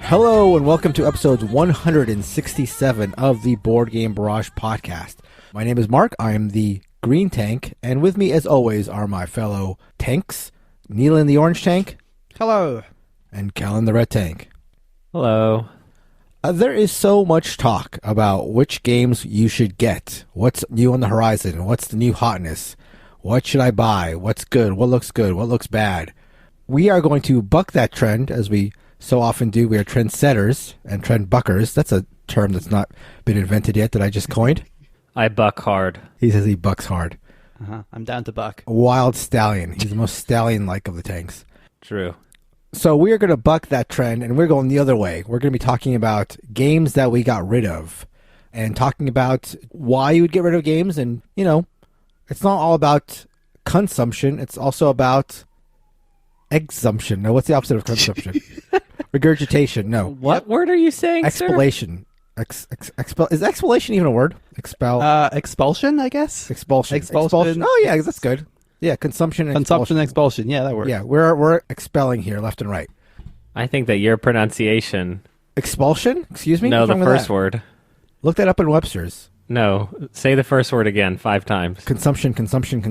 Hello and welcome to episodes 167 of the Board Game Barrage podcast. My name is Mark, I am the green tank, and with me as always are my fellow tanks, Neelan the orange tank. Hello. And Kellen the red tank. Hello. There is so much talk about which games you should get, what's new on the horizon, what's the new hotness, what should I buy, what's good, what looks bad. We are going to buck that trend as we so often do. We are trendsetters and trend buckers. That's a term that's not been invented yet that I just coined. I buck hard. He says he bucks hard. I'm down to buck. A wild stallion. He's the most stallion-like of the tanks. True. So we are going to buck that trend, and we're going the other way. We're going to be talking about games that we got rid of and talking about why you would get rid of games. And, you know, it's not all about consumption. It's also about exsumption. No, what's the opposite of consumption? Regurgitation. No. What word are you saying, Expellation. Is expellation even a word? Expulsion, I guess? Expulsion. Oh, yeah, that's good. Yeah, consumption and expulsion. Yeah, that works. Yeah, we're expelling here, left and right. I think that your pronunciation... Expulsion? Excuse me? No, What's the wrong with first that? word. Look that up in Webster's. No, say the first word again 5 times. Consumption. Consumption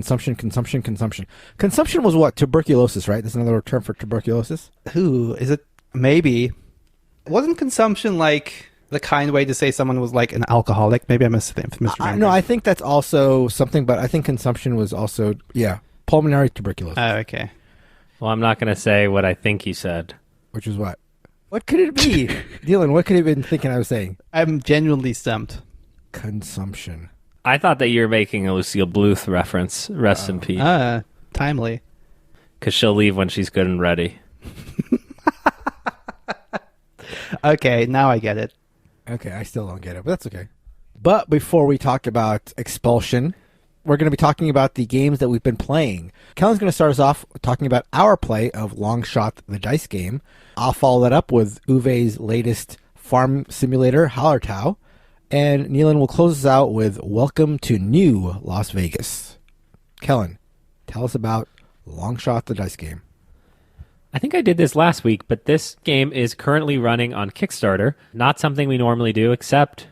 was what? Tuberculosis, right? There's another term for tuberculosis. Who is it? Maybe. Wasn't consumption like the kind way to say someone was like an alcoholic? Maybe I misremembered. No, I think that's also something, but I think consumption was also, pulmonary tuberculosis. Oh, okay. Well, I'm not going to say what I think he said. Which is what? What could it be? Dylan, what could he have been thinking I was saying? I'm genuinely stumped. Consumption. I thought that you were making a Lucille Bluth reference. Rest in peace. Timely. Because she'll leave when she's good and ready. Okay, now I get it. Okay, I still don't get it, but that's okay. But before we talk about expulsion, we're going to be talking about the games that we've been playing. Kellen's going to start us off talking about our play of Long Shot the Dice game. I'll follow that up with Uwe's latest farm simulator, Hallertau. And Neelan will close us out with Welcome to New Las Vegas. Kellen, tell us about Long Shot the Dice game. I think I did this last week, but this game is currently running on Kickstarter. Not something we normally do, except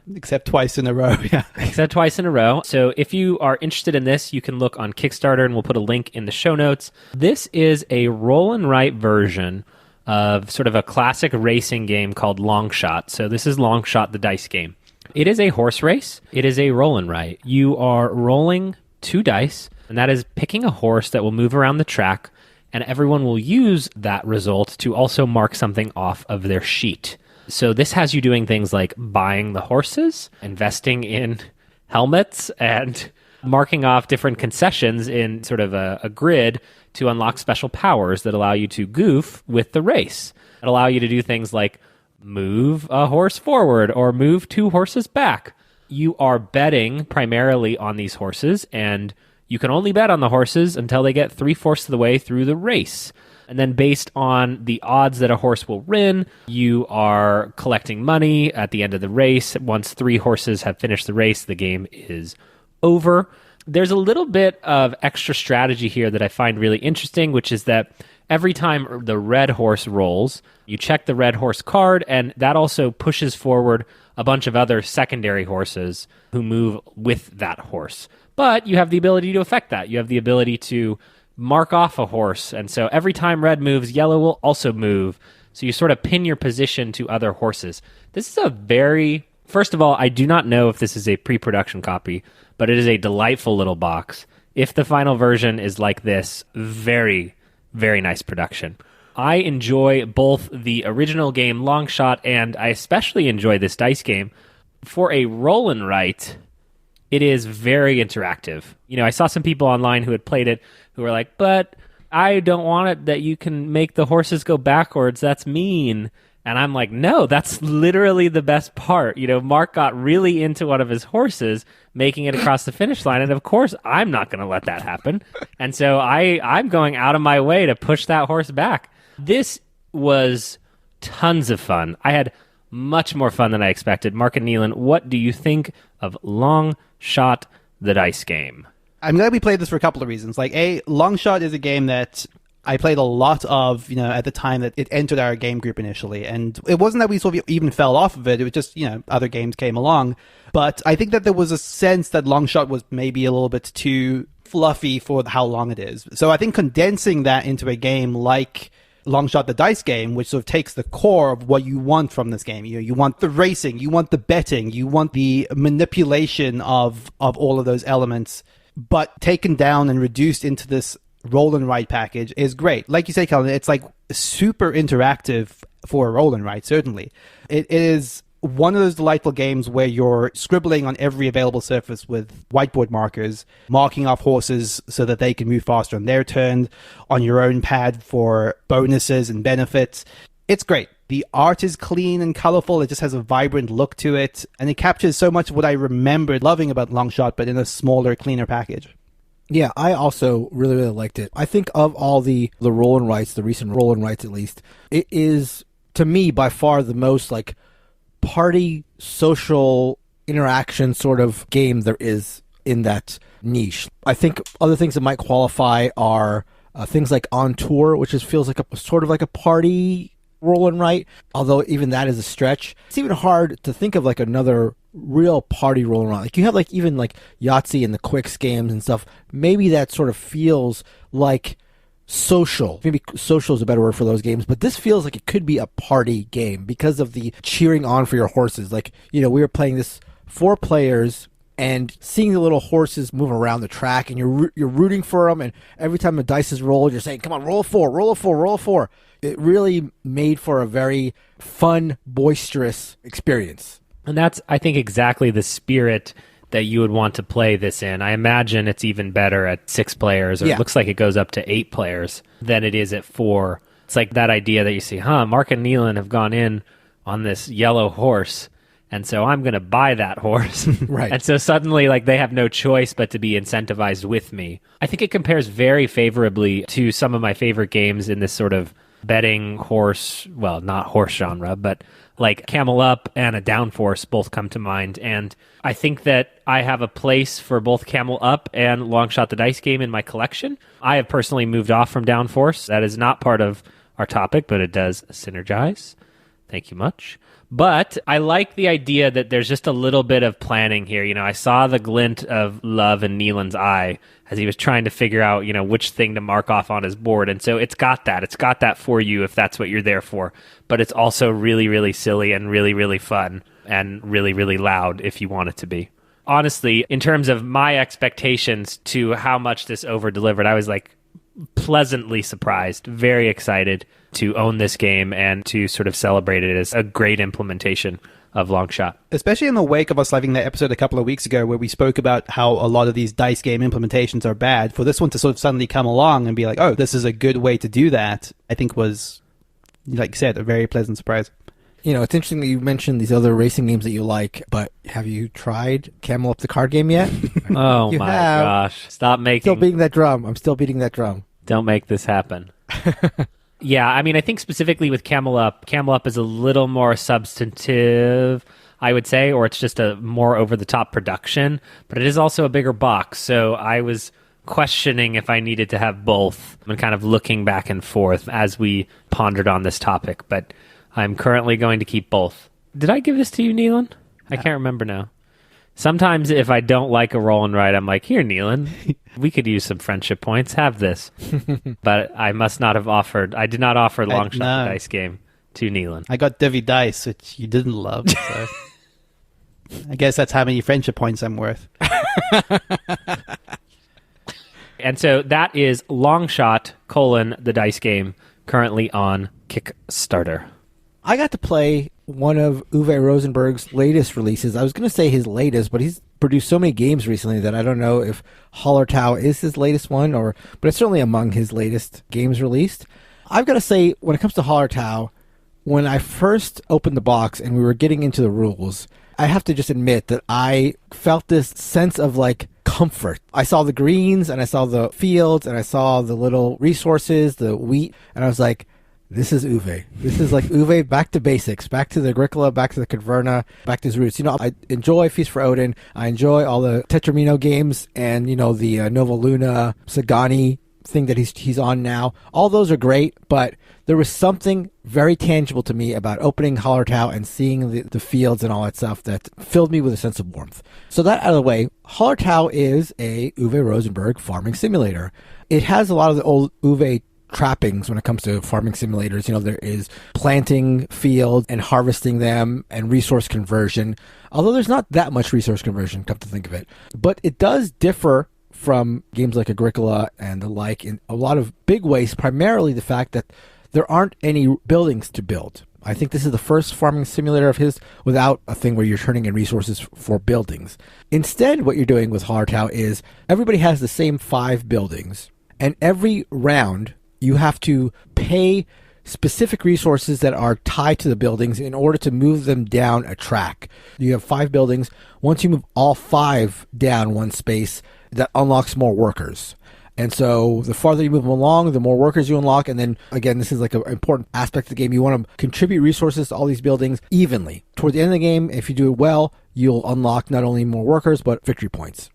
twice in a row, yeah. Except twice in a row. So if you are interested in this, you can look on Kickstarter, and we'll put a link in the show notes. This is a roll and write version of sort of a classic racing game called Long Shot. So this is Long Shot the Dice game. It is a horse race. It is a roll and write. You are rolling 2 dice, and that is picking a horse that will move around the track, and everyone will use that result to also mark something off of their sheet. So this has you doing things like buying the horses, investing in helmets, and marking off different concessions in sort of a grid to unlock special powers that allow you to goof with the race. That allow you to do things like move a horse forward or move 2 horses back. You are betting primarily on these horses, and you can only bet on the horses until they get 3/4 of the way through the race. And then based on the odds that a horse will win, you are collecting money at the end of the race. Once 3 horses have finished the race, the game is over. There's a little bit of extra strategy here that I find really interesting, which is that every time the red horse rolls, you check the red horse card, and that also pushes forward a bunch of other secondary horses who move with that horse. But you have the ability to affect that. You have the ability to mark off a horse, and so every time red moves, yellow will also move. So you sort of pin your position to other horses. This is a very... First of all, I do not know if this is a pre-production copy, but it is a delightful little box. If the final version is like this, very, very nice production. I enjoy both the original game Long Shot, and I especially enjoy this dice game. For a roll and write, it is very interactive. You know, I saw some people online who had played it who were like, but I don't want it that you can make the horses go backwards. That's mean. And I'm like, no, that's literally the best part. You know, Mark got really into one of his horses, making it across the finish line. And of course, I'm not going to let that happen. And so I'm going out of my way to push that horse back. This was tons of fun. I had much more fun than I expected. Mark and Neelan, what do you think of Long Shot the Dice game? I'm glad we played this for a couple of reasons. Like, Long Shot is a game that I played a lot of, at the time that it entered our game group initially. And it wasn't that we sort of even fell off of it. It was just, other games came along. But I think that there was a sense that Longshot was maybe a little bit too fluffy for how long it is. So I think condensing that into a game like Longshot the dice game, which sort of takes the core of what you want from this game. You want the racing, you want the betting, you want the manipulation of all of those elements, but taken down and reduced into this roll and write package is great. Like you say, Calvin, it's like super interactive for a roll and write, certainly. It is one of those delightful games where you're scribbling on every available surface with whiteboard markers, marking off horses so that they can move faster on their turn, on your own pad for bonuses and benefits. It's great. The art is clean and colorful. It just has a vibrant look to it, and it captures so much of what I remembered loving about Longshot, but in a smaller, cleaner package. Yeah, I also really, really liked it. I think of all the roll and writes, the recent roll and writes at least, it is, to me, by far the most like party social interaction sort of game there is in that niche. I think other things that might qualify are things like On Tour, which feels like a sort of like a party roll and write, although even that is a stretch. It's even hard to think of like another real party roll and write. Like you have like even like Yahtzee and the Quicks games and stuff. Maybe that sort of feels like social. Maybe social is a better word for those games, but this feels like it could be a party game because of the cheering on for your horses. Like, we were playing this 4 players and seeing the little horses move around the track, and you're rooting for them, and every time the dice is rolled, you're saying, come on, roll a 4, roll a 4, roll a 4. It really made for a very fun, boisterous experience. And that's, I think, exactly the spirit that you would want to play this in. I imagine it's even better at 6 players, or It looks like it goes up to 8 players than it is at 4. It's like that idea that you see, Mark and Neelan have gone in on this yellow horse, and so I'm going to buy that horse. Right. And so suddenly, like, they have no choice but to be incentivized with me. I think it compares very favorably to some of my favorite games in this sort of betting horse, well, not horse genre, but like Camel Up and a Downforce both come to mind. And I think that I have a place for both Camel Up and Longshot the Dice game in my collection. I have personally moved off from Downforce. That is not part of our topic, but it does synergize. Thank you much. But I like the idea that there's just a little bit of planning here. I saw the glint of love in Neelan's eye as he was trying to figure out, which thing to mark off on his board. And so it's got that. It's got that for you if that's what you're there for. But it's also really, really silly and really, really fun and really, really loud if you want it to be. Honestly, in terms of my expectations to how much this over-delivered, I was like pleasantly surprised, very excited to own this game and to sort of celebrate it as a great implementation of Longshot. Especially in the wake of us having that episode a couple of weeks ago where we spoke about how a lot of these dice game implementations are bad, for this one to sort of suddenly come along and be like, oh, this is a good way to do that, I think was, like you said, a very pleasant surprise. It's interesting that you mentioned these other racing games that you like, but have you tried Camel Up the card game yet? Oh my gosh. Stop making... Still beating that drum. I'm still beating that drum. Don't make this happen. Yeah, I mean, I think specifically with Camel Up is a little more substantive, I would say, or it's just a more over-the-top production, but it is also a bigger box, so I was questioning if I needed to have both and kind of looking back and forth as we pondered on this topic, but I'm currently going to keep both. Did I give this to you, Neelan? I can't remember now. Sometimes if I don't like a roll and write, I'm like, here, Neelan, we could use some friendship points. Have this. But I must not have offered. I did not offer Longshot the Dice game to Neelan. I got Divvy Dice, which you didn't love. So I guess that's how many friendship points I'm worth. And so that is Longshot, the dice game, currently on Kickstarter. I got to play one of Uwe Rosenberg's latest releases. I was going to say his latest, but he's produced so many games recently that I don't know if Hallertau is his latest one, but it's certainly among his latest games released. I've got to say, when it comes to Hallertau, when I first opened the box and we were getting into the rules, I have to just admit that I felt this sense of like comfort. I saw the greens and I saw the fields and I saw the little resources, the wheat, and I was like, this is Uwe. This is like Uwe back to basics, back to the Agricola, back to the Caverna, back to his roots. I enjoy Feast for Odin. I enjoy all the Tetramino games and, the Nova Luna, Sagani thing that he's on now. All those are great, but there was something very tangible to me about opening Hallertau and seeing the fields and all that stuff that filled me with a sense of warmth. So that out of the way, Hallertau is a Uwe Rosenberg farming simulator. It has a lot of the old Uwe trappings when it comes to farming simulators. There is planting fields and harvesting them and resource conversion, although there's not that much resource conversion, come to think of it. But it does differ from games like Agricola and the like in a lot of big ways, primarily the fact that there aren't any buildings to build. I think this is the first farming simulator of his without a thing where you're turning in resources for buildings. Instead, what you're doing with Hallertau is everybody has the same 5 buildings, and every round you have to pay specific resources that are tied to the buildings in order to move them down a track. You have 5 buildings. Once you move all 5 down one space, that unlocks more workers. And so the farther you move them along, the more workers you unlock. And then, again, this is like an important aspect of the game. You want to contribute resources to all these buildings evenly. Toward the end of the game, if you do it well, you'll unlock not only more workers, but victory points.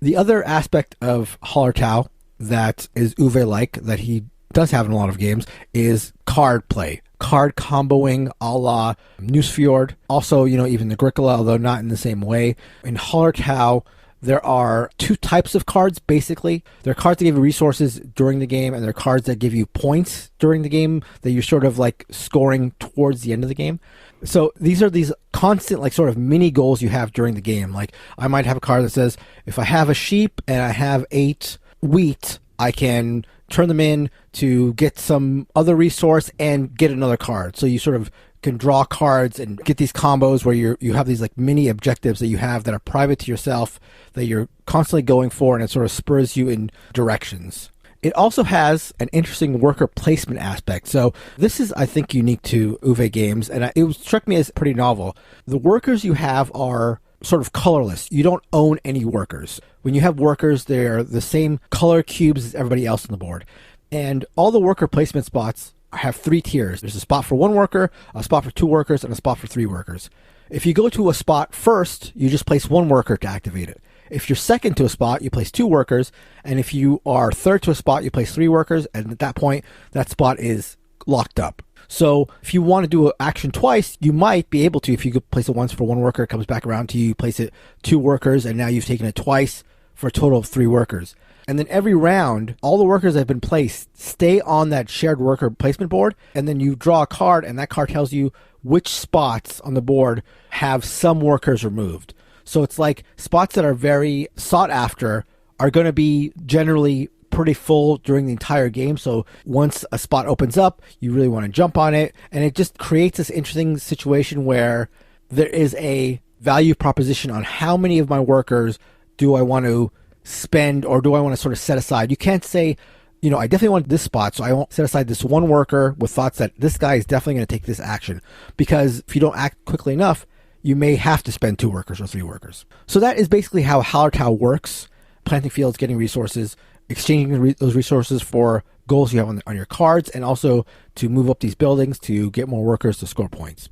The other aspect of Hallertau that is Uwe-like, that he does have in a lot of games, is card play. Card comboing a la Newsfjord. Also, even Agricola, although not in the same way. In Hallertau, there are 2 types of cards, basically. There are cards that give you resources during the game, and there are cards that give you points during the game that you're sort of like scoring towards the end of the game. So these are these constant like sort of mini goals you have during the game. Like I might have a card that says, if I have a sheep and I have 8 wheat, I can turn them in to get some other resource and get another card. So you sort of can draw cards and get these combos where you have these like mini objectives that you have that are private to yourself that you're constantly going for, and it sort of spurs you in directions. It also has an interesting worker placement aspect. So this is, I think, unique to Uwe games, and it struck me as pretty novel. The workers you have are sort of colorless. You don't own any workers. When you have workers, they're the same color cubes as everybody else on the board. And all the worker placement spots have 3 tiers. There's a spot for 1 worker, a spot for 2 workers, and a spot for 3 workers. If you go to a spot first, you just place 1 worker to activate it. If you're second to a spot, you place 2 workers. And if you are third to a spot, you place 3 workers. And at that point, that spot is locked up. So if you want to do an action twice, you might be able to. If you could place it once for 1 worker, it comes back around to you, you place it 2 workers, and now you've taken it twice for a total of 3 workers. And then every round, all the workers that have been placed stay on that shared worker placement board, and then you draw a card, and that card tells you which spots on the board have some workers removed. So it's like spots that are very sought after are going to be generally pretty full during the entire game. So once a spot opens up, you really want to jump on it. And it just creates this interesting situation where there is a value proposition on how many of my workers do I want to spend or do I want to sort of set aside. You can't say, I definitely want this spot, so I won't set aside this 1 worker with thoughts that this guy is definitely going to take this action. Because if you don't act quickly enough, you may have to spend 2 workers or 3 workers. So that is basically how Hallertau works. Planting fields, getting resources, exchanging those resources for goals you have on your cards, and also to move up these buildings to get more workers to score points.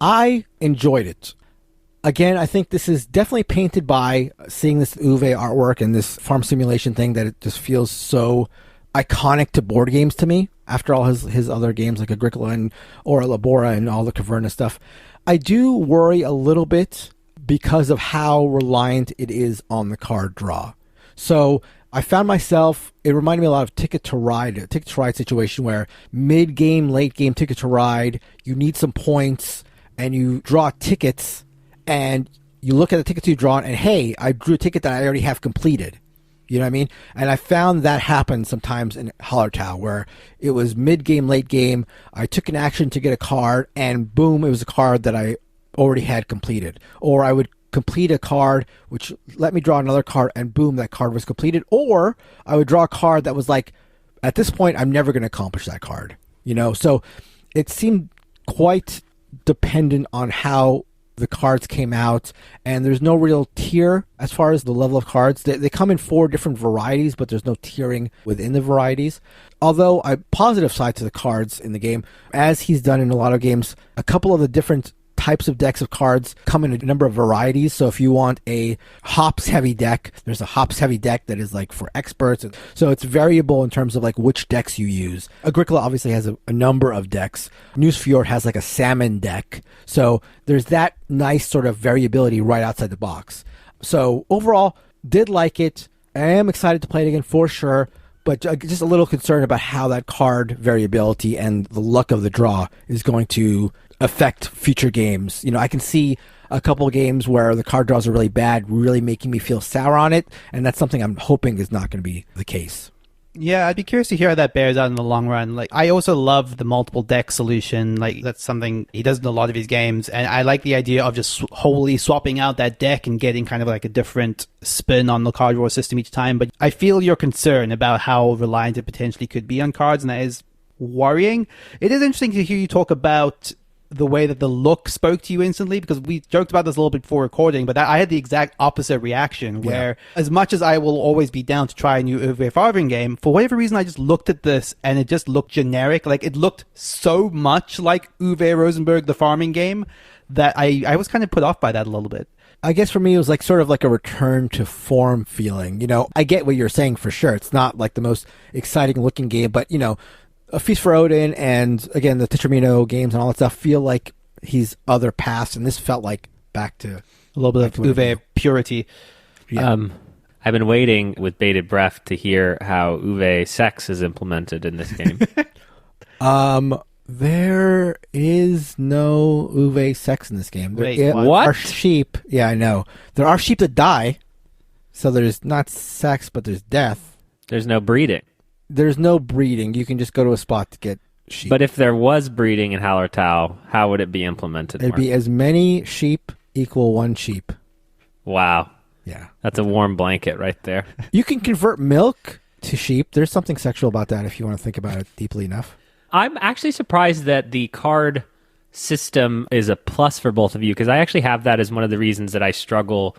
I enjoyed it. Again, I think this is definitely painted by seeing this Uwe artwork and this farm simulation thing that it just feels so iconic to board games to me. After all his other games like Agricola and or Labora and all the Caverna stuff, I do worry a little bit because of how reliant it is on the card draw. So I found myself, it reminded me a lot of Ticket to Ride situation where mid-game, late-game Ticket to Ride, you need some points and you draw tickets and you look at the tickets you drawn and hey, I drew a ticket that I already have completed. You know what I mean? And I found that happen sometimes in Hallertau where it was mid-game, late-game, I took an action to get a card and boom, it was a card that I already had completed. Or I would complete a card which let me draw another card and boom, that card was completed. Or I would draw a card that was like, at this point I'm never going to accomplish that card. So it seemed quite dependent on how the cards came out, and there's no real tier as far as the level of cards. They come in 4 different varieties, but there's no tiering within the varieties. Although a positive side to the cards in the game, as he's done in a lot of games, a couple of the different types of decks of cards come in a number of varieties. So if you want a hops heavy deck, there's a hops heavy deck that is like for experts. So it's variable in terms of like which decks you use. Agricola obviously has a number of decks. Newsfjord has like a salmon deck. So there's that nice sort of variability right outside the box. So overall, did like it. I am excited to play it again for sure. But just a little concerned about how that card variability and the luck of the draw is going to affect future games. You know, I can see a couple of games where the card draws are really bad, really making me feel sour on it, and that's something I'm hoping is not going to be the case. Yeah, I'd be curious to hear how that bears out in the long run. Like, I also love the multiple deck solution. Like, that's something he does in a lot of his games. And I like the idea of just wholly swapping out that deck and getting kind of like a different spin on the card draw system each time. But I feel your concern about how reliant it potentially could be on cards, and that is worrying. It is interesting to hear you talk about the way that the look spoke to you instantly, because we joked about this a little bit before recording, but I had the exact opposite reaction, where as much as I will always be down to try a new Uwe Farben game, for whatever reason I just looked at this and it just looked generic. Like, it looked so much like Uwe Rosenberg, the farming game, that I was kind of put off by that a little bit. I guess for me, it was like sort of like a return to form feeling. You know, I get what you're saying for sure. It's not like the most exciting looking game, but you know, A Feast for Odin and, again, the Tetramino games and all that stuff feel like he's other past, and this felt like back to a little bit of Uwe purity. Yeah. I've been waiting with bated breath to hear how Uwe sex is implemented in this game. There is no Uwe sex in this game. There what? are sheep. Yeah, I know. There are sheep that die, so there's not sex, but there's death. There's no breeding. There's no breeding. You can just go to a spot to get sheep. But if there was breeding in Hallertau, how would it be implemented? It'd be as many sheep equal one sheep. Wow. Yeah. That's a warm blanket right there. You can convert milk to sheep. There's something sexual about that if you want to think about it deeply enough. I'm actually surprised that the card system is a plus for both of you, because I actually have that as one of the reasons that I struggle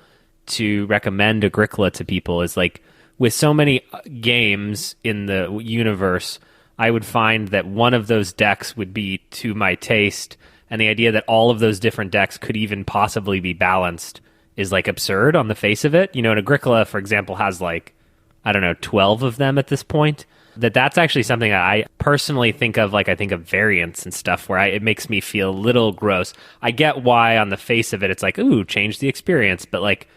to recommend Agricola to people, is like, with so many games in the universe, I would find that one of those decks would be to my taste, and the idea that all of those different decks could even possibly be balanced is like absurd on the face of it. You know, and Agricola, for example, has like, I don't know, 12 of them at this point. That's actually something that I personally think of, like I think of variants and stuff, where it makes me feel a little gross. I get why on the face of it, it's like, ooh, change the experience, but like,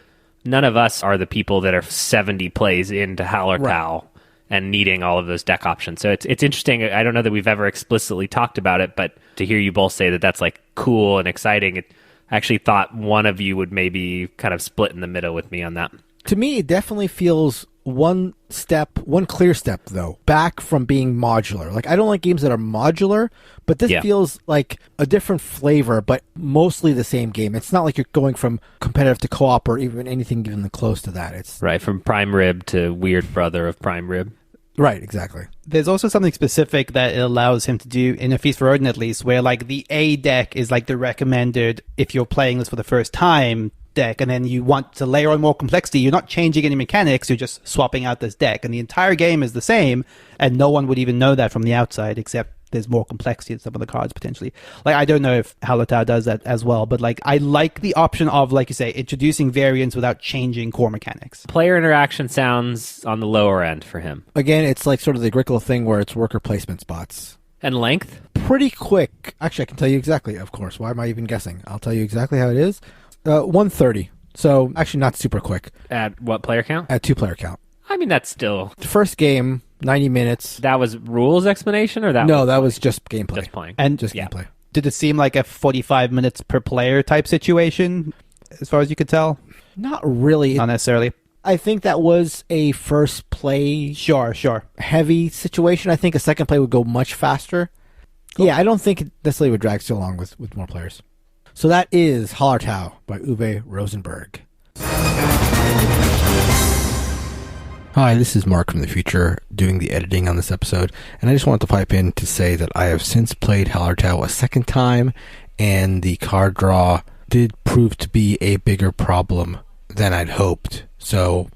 none of us are the people that are 70 plays into Hallertau and needing all of those deck options. So it's interesting. I don't know that we've ever explicitly talked about it, but to hear you both say that that's like cool and exciting, I actually thought one of you would maybe kind of split in the middle with me on that. To me, it definitely feels one clear step, though, back from being modular. Like, I don't like games that are modular, but this feels like a different flavor, but mostly the same game. It's not like you're going from competitive to co-op or even anything even close to that. It's right, from Prime Rib to Weird Brother of Prime Rib. Right, exactly. There's also something specific that it allows him to do, in A Feast for Odin at least, where like the A deck is like the recommended, if you're playing this for the first time, deck, and then you want to layer on more complexity. You're not changing any mechanics, you're just swapping out this deck, and the entire game is the same, and no one would even know that from the outside, except there's more complexity in some of the cards potentially. Like, I don't know if Hallertau does that as well, but like, I like the option of, like you say, introducing variants without changing core mechanics. Player interaction sounds on the lower end for him. Again, it's like sort of the Agricola thing where it's worker placement spots. And length? Pretty quick. Actually, I can tell you exactly, of course. Why am I even guessing? I'll tell you exactly how it is. 130. So, actually not super quick. At what player count? At 2-player count. I mean, that's still... The first game, 90 minutes. That was rules explanation, or that No, was that was just gameplay. just playing? And Just gameplay. did it seem like a 45 minutes per player type situation, as far as you could tell? Not really. Not necessarily. I think that was a first play Sure. heavy situation. I think a second play would go much faster. Cool. Yeah, I don't think it necessarily would drag so long with more players. So that is Hallertau by Uwe Rosenberg. Hi, this is Mark from the future doing the editing on this episode, and I just wanted to pipe in to say that I have since played Hallertau a second time, and the card draw did prove to be a bigger problem than I'd hoped. So,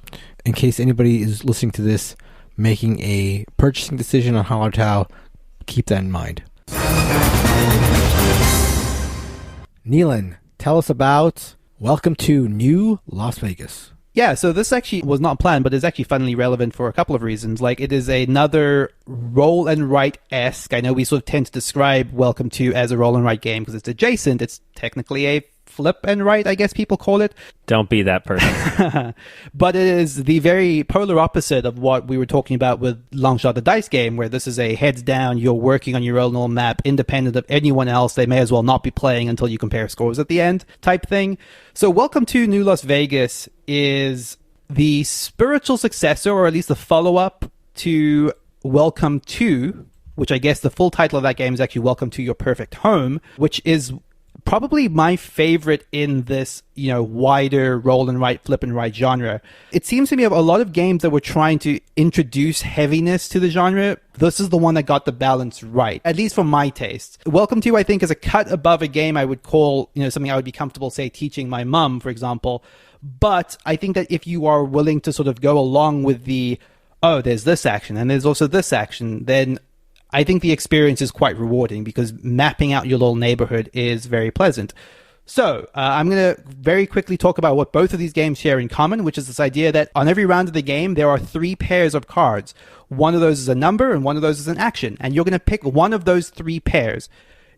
in case anybody is listening to this, making a purchasing decision on Hallertau, keep that in mind. Neelan, tell us about Welcome to New Las Vegas. Yeah, so this actually was not planned, but is actually funnily relevant for a couple of reasons. Like, it is another roll and write-esque. I know we sort of tend to describe Welcome to as a roll and write game because it's adjacent. It's technically a flip and write, I guess people call it. Don't be that person. But it is the very polar opposite of what we were talking about with Longshot the Dice game, where this is a heads down, you're working on your own little map, independent of anyone else. They may as well not be playing until you compare scores at the end type thing. So Welcome to New Las Vegas is the spiritual successor, or at least the follow-up to Welcome to, which I guess the full title of that game is actually Welcome to Your Perfect Home, which is probably my favorite in this, wider roll and write, flip and write genre. It seems to me of a lot of games that were trying to introduce heaviness to the genre, this is the one that got the balance right, at least for my taste. Welcome to, I think, is a cut above a game I would call, something I would be comfortable, say, teaching my mum, for example. But I think that if you are willing to sort of go along with there's this action and there's also this action, then I think the experience is quite rewarding because mapping out your little neighborhood is very pleasant. So I'm going to very quickly talk about what both of these games share in common, which is this idea that on every round of the game, there are 3 pairs of cards. One of those is a number and one of those is an action. And you're going to pick one of those 3 pairs.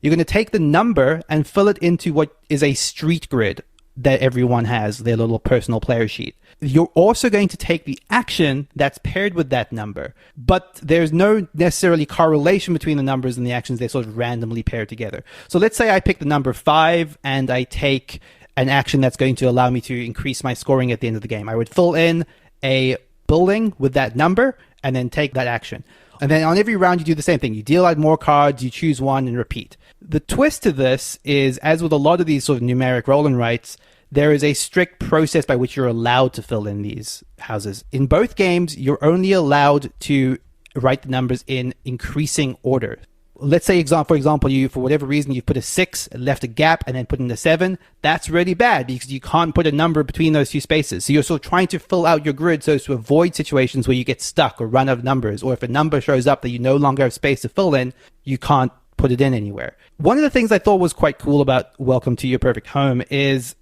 You're going to take the number and fill it into what is a street grid that everyone has, their little personal player sheet. You're also going to take the action that's paired with that number, but there's no necessarily correlation between the numbers and the actions. They sort of randomly pair together. So let's say I pick the number 5 and I take an action that's going to allow me to increase my scoring at the end of the game. I would fill in a building with that number and then take that action. And then on every round, you do the same thing. You deal out more cards, you choose one, and repeat. The twist to this is, as with a lot of these sort of numeric roll and writes, there is a strict process by which you're allowed to fill in these houses. In both games, you're only allowed to write the numbers in increasing order. Let's say, for example, you, for whatever reason, you've put a 6, left a gap, and then put in a 7. That's really bad because you can't put a number between those 2 spaces. So you're sort of trying to fill out your grid so as to avoid situations where you get stuck or run out of numbers, or if a number shows up that you no longer have space to fill in, you can't put it in anywhere. One of the things I thought was quite cool about Welcome to Your Perfect Home is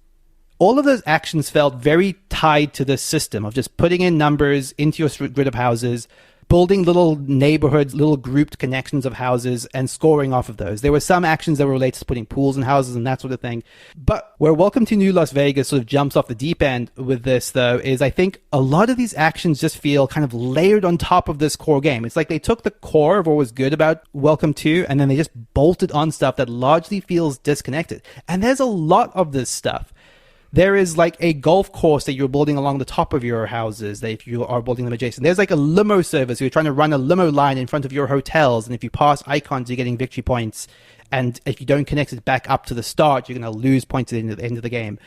all of those actions felt very tied to this system of just putting in numbers into your grid of houses, building little neighborhoods, little grouped connections of houses, and scoring off of those. There were some actions that were related to putting pools in houses and that sort of thing. But where Welcome to New Las Vegas sort of jumps off the deep end with this, though, is I think a lot of these actions just feel kind of layered on top of this core game. It's like they took the core of what was good about Welcome to, and then they just bolted on stuff that largely feels disconnected. And there's a lot of this stuff. There is like a golf course that you're building along the top of your houses, that if you are building them adjacent. There's like a limo service. You're trying to run a limo line in front of your hotels. And if you pass icons, you're getting victory points. And if you don't connect it back up to the start, you're going to lose points at the end of the game.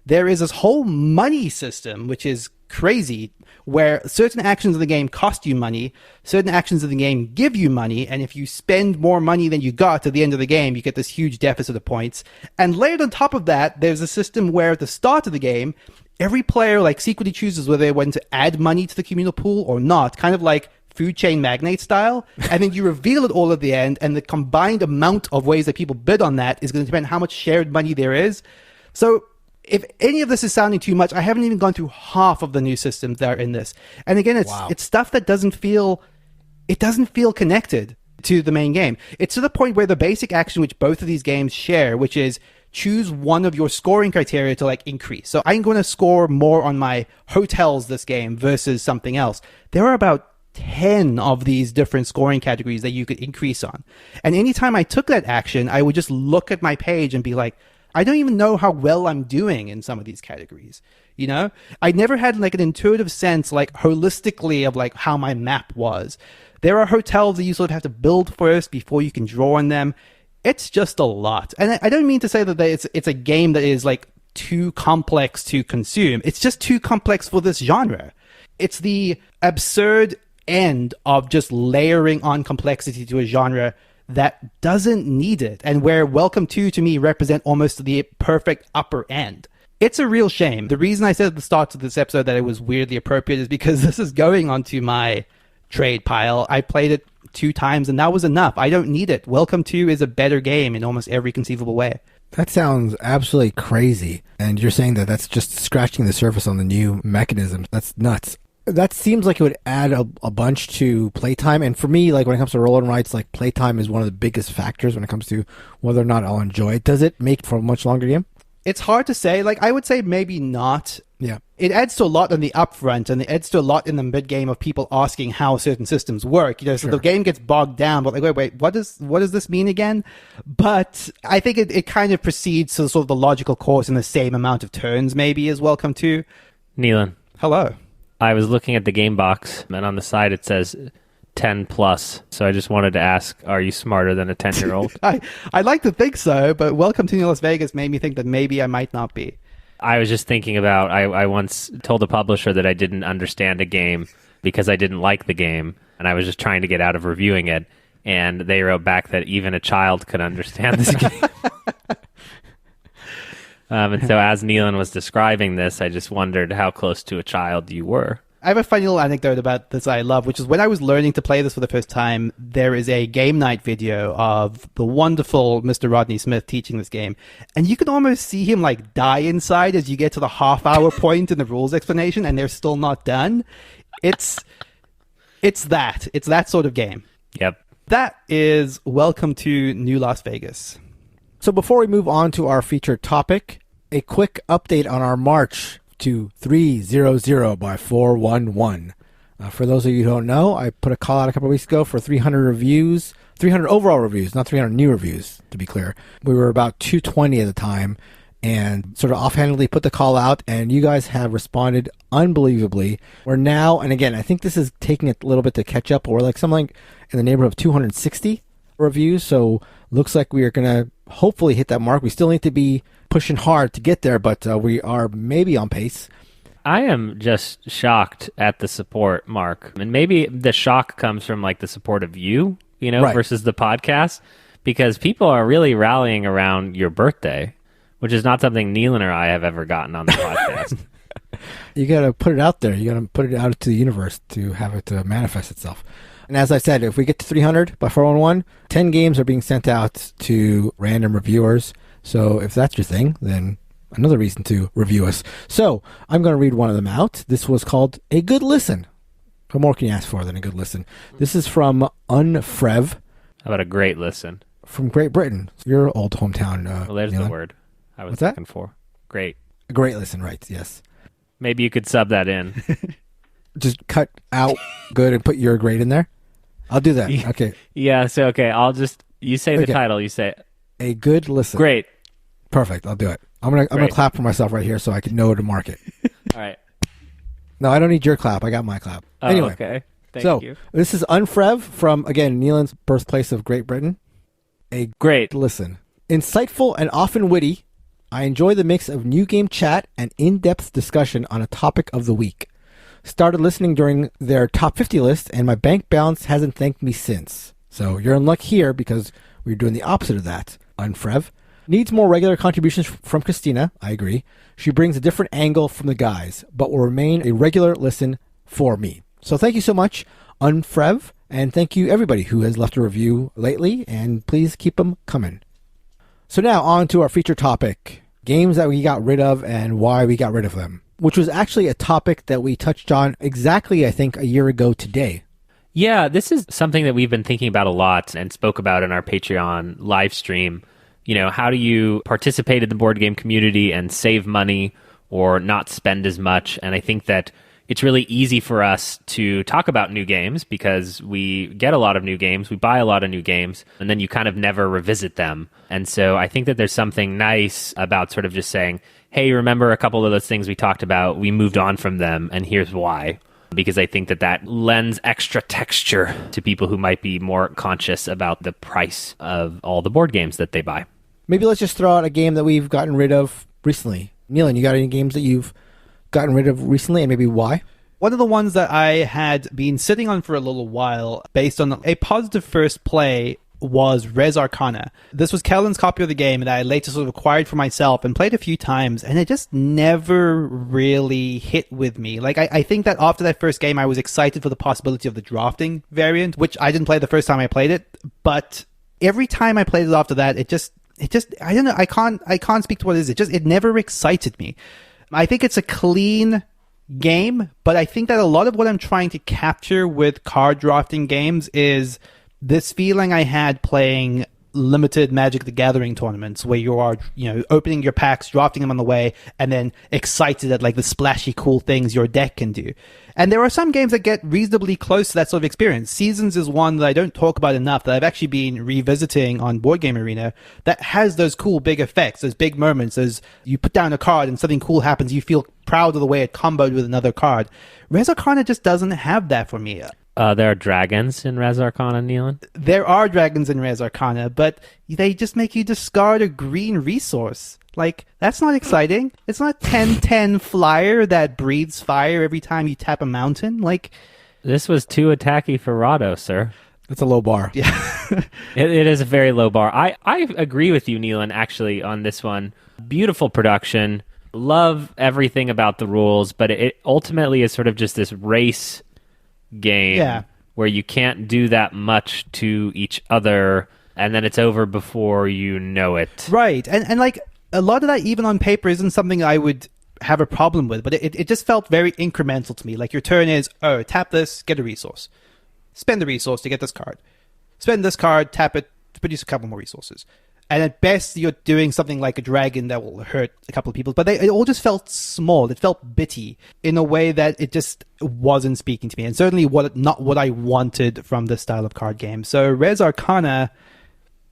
There is this whole money system, which is crazy, where certain actions of the game cost you money, certain actions of the game give you money, and if you spend more money than you got at the end of the game, you get this huge deficit of points. And layered on top of that, there's a system where at the start of the game, every player secretly chooses whether they want to add money to the communal pool or not, kind of like food chain magnate style, and then you reveal it all at the end, and the combined amount of ways that people bid on that is going to depend on how much shared money there is. So if any of this is sounding too much, I haven't even gone through half of the new systems that are in this. And again, it's stuff that doesn't feel connected to the main game. It's to the point where the basic action which both of these games share, which is choose one of your scoring criteria to increase. So I'm going to score more on my hotels this game versus something else. There are about 10 of these different scoring categories that you could increase on. And anytime I took that action, I would just look at my page and be like, I don't even know how well I'm doing in some of these categories. I never had an intuitive sense, holistically of how my map was. There are hotels that you sort of have to build first before you can draw on them. It's just a lot. And I don't mean to say that it's a game that is too complex to consume. It's just too complex for this genre. It's the absurd end of just layering on complexity to a genre that doesn't need it, and where Welcome to me, represent almost the perfect upper end. It's a real shame. The reason I said at the start of this episode that it was weirdly appropriate is because this is going onto my trade pile. I played it 2 times and that was enough. I don't need it. Welcome to is a better game in almost every conceivable way. That sounds absolutely crazy. And you're saying that that's just scratching the surface on the new mechanisms. That's nuts. That seems like it would add a bunch to playtime. And for me, like when it comes to roll and writes, like playtime is one of the biggest factors when it comes to whether or not I'll enjoy it. Does it make for a much longer game? It's hard to say. Like, I would say maybe not. Yeah. It adds to a lot in the upfront, and it adds to a lot in the mid-game of people asking how certain systems work. You know, so the game gets bogged down, but like, wait, what does this mean again? But I think it kind of proceeds to sort of the logical course in the same amount of turns, maybe, as welcome to. Neelan. Hello. I was looking at the game box, and on the side it says 10 plus. So I just wanted to ask, are you smarter than a 10-year-old? I'd like to think so, but Welcome to New Las Vegas made me think that maybe I might not be. I was just thinking about, I once told a publisher that I didn't understand a game because I didn't like the game, and I was just trying to get out of reviewing it, and they wrote back that even a child could understand this game. And so as Neelan was describing this, I just wondered how close to a child you were. I have a funny little anecdote about this I love, which is when I was learning to play this for the first time, there is a game night video of the wonderful Mr. Rodney Smith teaching this game. And you can almost see him like die inside as you get to the half-hour point in the rules explanation, and they're still not done. It's that sort of game. Yep. That is Welcome to New Las Vegas. So before we move on to our featured topic, a quick update on our march to 300 by 411. For those of you who don't know, I put a call out a couple of weeks ago for 300 reviews, 300 overall reviews, not 300 new reviews, to be clear. We were about 220 at the time, and sort of offhandedly put the call out, and you guys have responded unbelievably. We're now, and again, I think this is taking a little bit to catch up, or like something in the neighborhood of 260 reviews, so looks like we are going to hopefully hit that mark. We still need to be pushing hard to get there, but we are maybe on pace. I am just shocked at the support, Mark. And maybe the shock comes from like the support of you, Right. versus the podcast, because people are really rallying around your birthday, which is not something Neelan or I have ever gotten on the podcast. You got to put it out there. You got to put it out into the universe to have it manifest itself. And as I said, if we get to 300 by 411, 10 games are being sent out to random reviewers. So if that's your thing, then another reason to review us. So I'm going to read one of them out. This was called A Good Listen. What more can you ask for than a good listen? This is from Unfrev. How about a great listen? From Great Britain. Your old hometown. Well, there's Neelan. the word I was What's that? looking for. Great. A great listen, right, yes. Maybe you could sub that in. Just cut out good and put your grade in there. I'll do that. Okay. Yeah, so okay, you say the title, you say A Good Listen. Great. Perfect. I'll do it. I'm gonna clap for myself right here so I can know to mark it. All right. No, I don't need your clap. I got my clap. Oh, anyway, okay. Thank you. This is Unfrev from, again, Neelan's birthplace of Great Britain. A Great listen. Insightful and often witty, I enjoy the mix of new game chat and in-depth discussion on a topic of the week. Started listening during their top 50 list, and my bank balance hasn't thanked me since. So you're in luck here because we're doing the opposite of that. Unfrev. Needs more regular contributions from Christina. I agree. She brings a different angle from the guys, but will remain a regular listen for me. So thank you so much, Unfrev, and thank you everybody who has left a review lately, and please keep them coming. So now on to our feature topic, games that we got rid of and why we got rid of them, which was actually a topic that we touched on exactly, I think, a year ago today. Yeah, this is something that we've been thinking about a lot and spoke about in our Patreon live stream. How do you participate in the board game community and save money or not spend as much? And I think that it's really easy for us to talk about new games because we get a lot of new games, we buy a lot of new games, and then you kind of never revisit them. And so I think that there's something nice about sort of just saying, hey, remember a couple of those things we talked about, we moved on from them, and here's why. Because I think that lends extra texture to people who might be more conscious about the price of all the board games that they buy. Maybe let's just throw out a game that we've gotten rid of recently. Neelan, you got any games that you've gotten rid of recently, and maybe why? One of the ones that I had been sitting on for a little while, based on a positive first play, was Res Arcana. This was Kellen's copy of the game that I later sort of acquired for myself and played a few times, and it just never really hit with me. Like, I think that after that first game, I was excited for the possibility of the drafting variant, which I didn't play the first time I played it, but every time I played it after that, it just it just, I don't know, I can't speak to what it is. It never excited me. I think it's a clean game, but I think that a lot of what I'm trying to capture with card drafting games is this feeling I had playing limited Magic the Gathering tournaments where you are, opening your packs, drafting them on the way, and then excited at like the splashy cool things your deck can do. And there are some games that get reasonably close to that sort of experience. Seasons is one that I don't talk about enough that I've actually been revisiting on Board Game Arena that has those cool big effects, those big moments, as you put down a card and something cool happens, you feel proud of the way it comboed with another card. Res Arcana just doesn't have that for me. There are dragons in Res Arcana, Neelan? There are dragons in Res Arcana, but they just make you discard a green resource. Like, that's not exciting. It's not a 10-10 flyer that breathes fire every time you tap a mountain. Like, this was too attacky for Rado, sir. That's a low bar. Yeah. It is a very low bar. I agree with you, Neelan, actually, on this one. Beautiful production. Love everything about the rules, but it ultimately is sort of just this race game where you can't do that much to each other, and then it's over before you know it. Right. And like, a lot of that, even on paper, isn't something I would have a problem with, but it just felt very incremental to me. Like, your turn is, tap this, get a resource. Spend the resource to get this card. Spend this card, tap it, to produce a couple more resources. And at best, you're doing something like a dragon that will hurt a couple of people. But it all just felt small. It felt bitty in a way that it just wasn't speaking to me. And certainly not what I wanted from this style of card game. So Res Arcana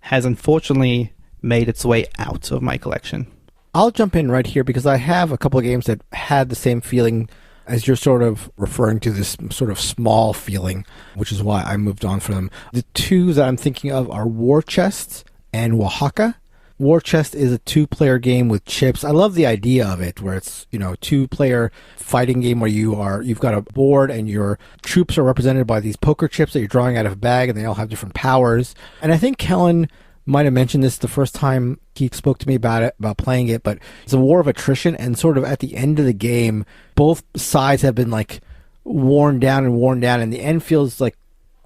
has unfortunately made its way out of my collection. I'll jump in right here because I have a couple of games that had the same feeling as you're sort of referring to, this sort of small feeling, which is why I moved on from them. The two that I'm thinking of are War Chest and Oaxaca. War Chest is a 2-player game with chips. I love the idea of it, where it's, a 2-player fighting game where you've got a board and your troops are represented by these poker chips that you're drawing out of a bag, and they all have different powers. And I think Kellen might have mentioned this the first time he spoke to me about playing it, but it's a war of attrition, and sort of at the end of the game, both sides have been like worn down, and the end feels like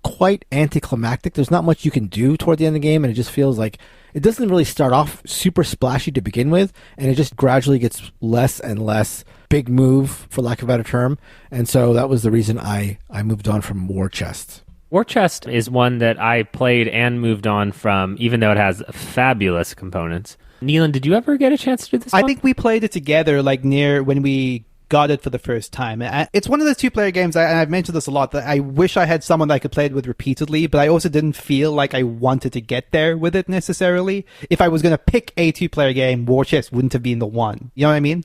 quite anticlimactic. There's not much you can do toward the end of the game, and it just feels like it doesn't really start off super splashy to begin with, and it just gradually gets less and less big move, for lack of a better term. And so that was the reason I moved on from War Chest. War Chest is one that I played and moved on from, even though it has fabulous components. Neelan, did you ever get a chance to do this one? I think we played it together, like near when we got it for the first time. It's one of those 2-player games, and I've mentioned this a lot, that I wish I had someone that I could play it with repeatedly, but I also didn't feel like I wanted to get there with it necessarily. If I was going to pick a 2-player game, War Chest wouldn't have been the one. You know what I mean?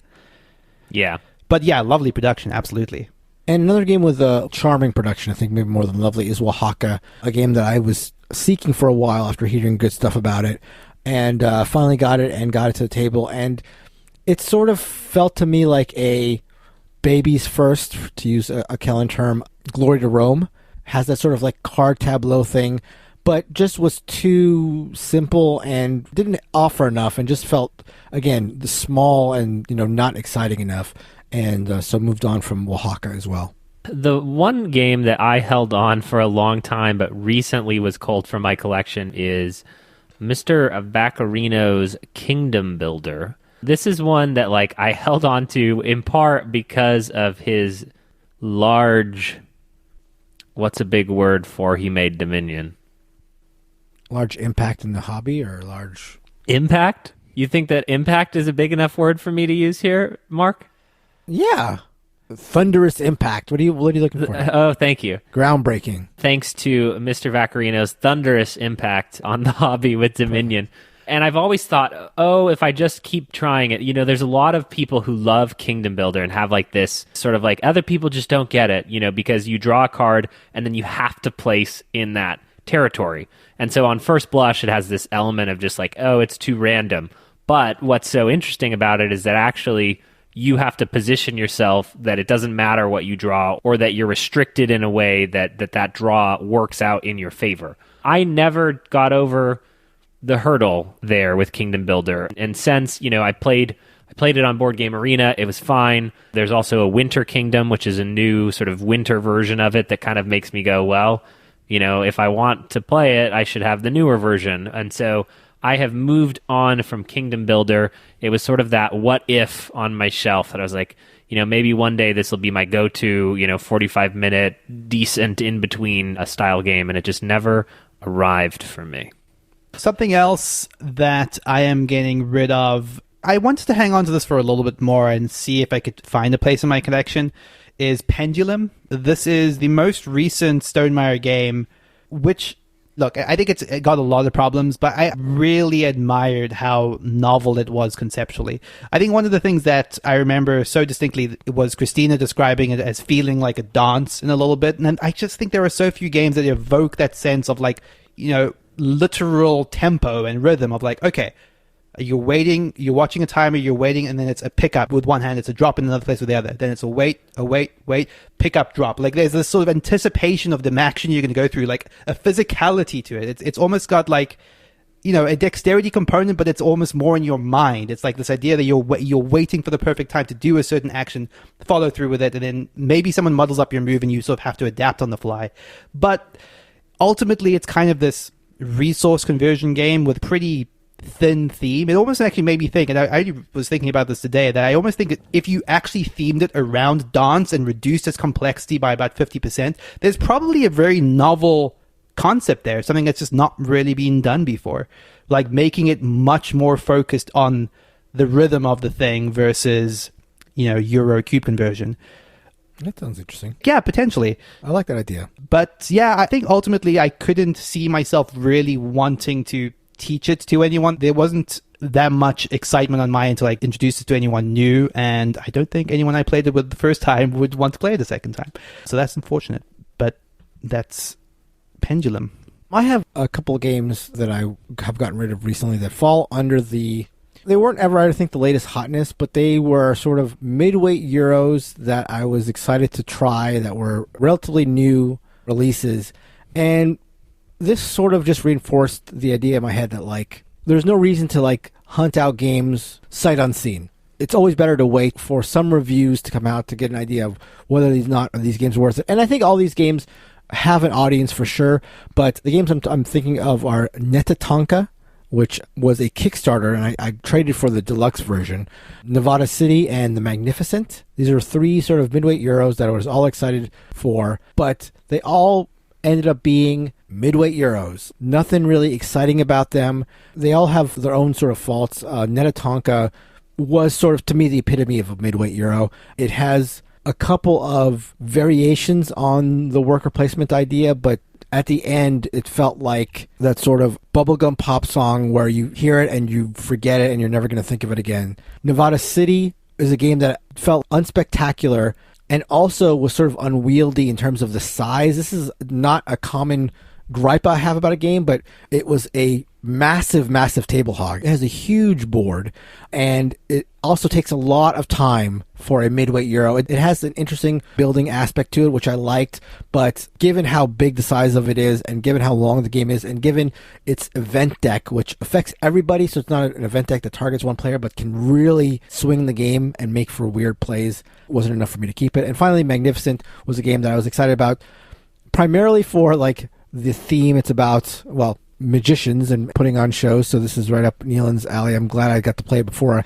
Yeah. But yeah, lovely production, absolutely. And another game with a charming production, I think maybe more than lovely, is Oaxaca, a game that I was seeking for a while after hearing good stuff about it, and finally got it to the table. And it sort of felt to me like a baby's first, to use a Kellen term, Glory to Rome. Has that sort of like card tableau thing, but just was too simple and didn't offer enough, and just felt, again, small and not exciting enough. And so moved on from Oaxaca as well. The one game that I held on for a long time but recently was culled from my collection is Mr. Vaccarino's Kingdom Builder. This is one that I held on to in part because of his large... What's a big word for he made Dominion? Large impact in the hobby, or large... Impact? You think that impact is a big enough word for me to use here, Mark? Yeah. Thunderous impact. What are you looking for? Oh, thank you. Groundbreaking. Thanks to Mr. Vaccarino's thunderous impact on the hobby with Dominion. And I've always thought, if I just keep trying it, there's a lot of people who love Kingdom Builder and have this sort of other people just don't get it, because you draw a card and then you have to place in that territory. And so on first blush, it has this element of just it's too random. But what's so interesting about it is that actually you have to position yourself that it doesn't matter what you draw, or that you're restricted in a way that draw works out in your favor. I never got over the hurdle there with Kingdom Builder. And since, I played it on Board Game Arena, it was fine. There's also a Winter Kingdom, which is a new sort of winter version of it that kind of makes me go, well, if I want to play it, I should have the newer version. And so I have moved on from Kingdom Builder. It was sort of that what if on my shelf that I was like, maybe one day this will be my go-to, 45-minute decent in-between a style game, and it just never arrived for me. Something else that I am getting rid of, I wanted to hang on to this for a little bit more and see if I could find a place in my collection, is Pendulum. This is the most recent Stonemaier game, which, look, I think it got a lot of problems, but I really admired how novel it was conceptually. I think one of the things that I remember so distinctly was Christina describing it as feeling like a dance in a little bit, and I just think there are so few games that evoke that sense of literal tempo and rhythm of okay, you're waiting, you're watching a timer, you're waiting, and then it's a pickup with one hand, it's a drop in another place with the other. Then it's a wait, pick up, drop. There's this sort of anticipation of the action you're going to go through, a physicality to it. It's almost got a dexterity component, but it's almost more in your mind. It's this idea that you're waiting for the perfect time to do a certain action, follow through with it, and then maybe someone muddles up your move and you sort of have to adapt on the fly. But ultimately, it's kind of this resource conversion game with pretty thin theme. It almost actually made me think, and I was thinking about this today, that I almost think that if you actually themed it around dance and reduced its complexity by about 50%, there's probably a very novel concept there, something that's just not really been done before, making it much more focused on the rhythm of the thing versus Euro cube conversion. That sounds interesting. Yeah, potentially. I like that idea. But yeah, I think ultimately I couldn't see myself really wanting to teach it to anyone. There wasn't that much excitement on my end to introduce it to anyone new, and I don't think anyone I played it with the first time would want to play it the second time. So that's unfortunate, but that's Pendulum. I have a couple of games that I have gotten rid of recently that fall under they weren't ever, I think, the latest hotness, but they were sort of midweight Euros that I was excited to try, that were relatively new releases. And this sort of just reinforced the idea in my head that, there's no reason to, hunt out games sight unseen. It's always better to wait for some reviews to come out to get an idea of whether these games are worth it. And I think all these games have an audience for sure, but the games I'm thinking of are Nētā-Tanka, which was a Kickstarter, and I traded for the deluxe version. Nevada City and The Magnificent. These are three sort of midweight Euros that I was all excited for, but they all ended up being midweight Euros. Nothing really exciting about them. They all have their own sort of faults. Nētā-Tanka was sort of, to me, the epitome of a midweight Euro. It has a couple of variations on the worker placement idea, but at the end, it felt like that sort of bubblegum pop song where you hear it and you forget it and you're never going to think of it again. Nevada City is a game that felt unspectacular and also was sort of unwieldy in terms of the size. This is not a common gripe I have about a game, but it was a massive table hog. It has a huge board, and it also takes a lot of time for a midweight Euro. It has an interesting building aspect to it, which I liked, but given how big the size of it is, and given how long the game is, and given its event deck, which affects everybody, so it's not an event deck that targets one player, but can really swing the game and make for weird plays, wasn't enough for me to keep it. And finally, Magnificent was a game that I was excited about, primarily for the theme. It's about, magicians and putting on shows, so this is right up Nealon's alley. I'm glad I got to play it before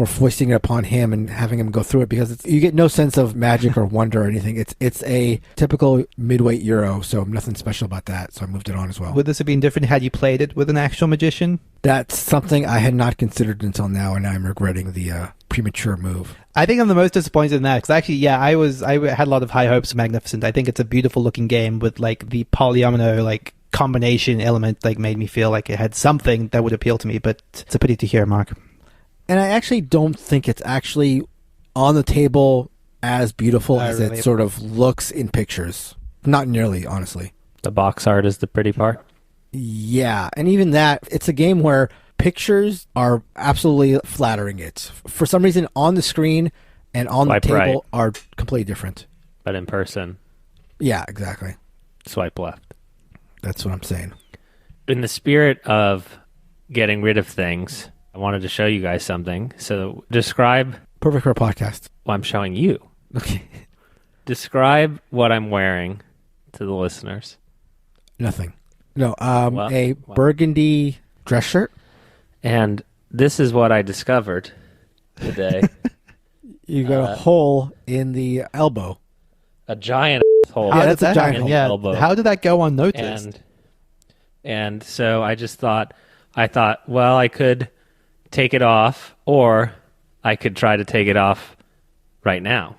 foisting it upon him and having him go through it, because you get no sense of magic or wonder or anything. It's a typical midweight Euro, so nothing special about that, so I moved it on as well. Would this have been different had you played it with an actual magician? That's something I had not considered until now, and I'm regretting the premature move. I think I'm the most disappointed in that, because actually, I had a lot of high hopes of Magnificent. I think it's a beautiful looking game with the polyomino combination element made me feel like it had something that would appeal to me, but it's a pity to hear, Mark. And I actually don't think it's actually on the table as beautiful as it sort of looks in pictures. Not nearly, honestly. The box art is the pretty part. Yeah, and even that, it's a game where pictures are absolutely flattering it. For some reason, on the screen and on the table are completely different. But in person. Yeah, exactly. Swipe left. That's what I'm saying. In the spirit of getting rid of things, I wanted to show you guys something. So describe... Perfect for a podcast. Well, I'm showing you. Okay. Describe what I'm wearing to the listeners. Nothing. No, a burgundy dress shirt. And this is what I discovered today. You got a hole in the elbow. A giant hole. Yeah, that's a giant hole. Yeah. Elbow. How did that go unnoticed? And so I thought, well, I could take it off, or I could try to take it off right now.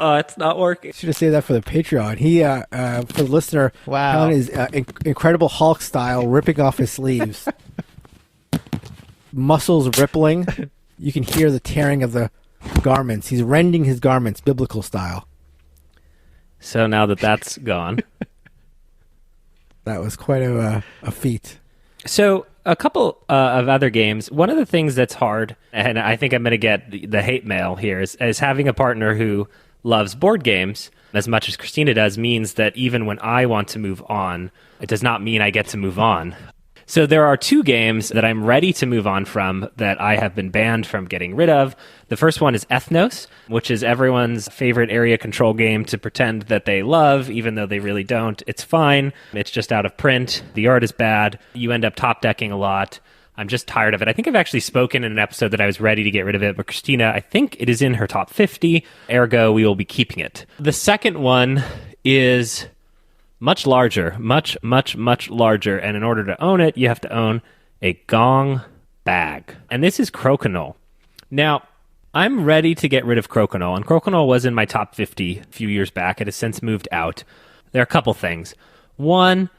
It's not working. Should have saved that for the Patreon. He, for the listener, Wow. Alan is Incredible Hulk style, ripping off his sleeves. Muscles rippling. You can hear the tearing of the garments. He's rending his garments, biblical style. So now that that's gone. That was quite a feat. So a couple of other games. One of the things that's hard, and I think I'm going to get the hate mail here, is having a partner who loves board games as much as Christina does, means that even when I want to move on, it does not mean I get to move on. So there are two games that I'm ready to move on from that I have been banned from getting rid of. The first one is Ethnos, which is everyone's favorite area control game to pretend that they love, even though they really don't. It's fine. It's just out of print. The art is bad. You end up top decking a lot. I'm just tired of it. I think I've actually spoken in an episode that I was ready to get rid of it, but Christina, I think it is in her top 50. Ergo, we will be keeping it. The second one is much larger, much larger. And in order to own it, you have to own a gong bag. And this is Crokinole. Now, I'm ready to get rid of Crokinole. And Crokinole was in my top 50 a few years back. It has since moved out. There are a couple things. One,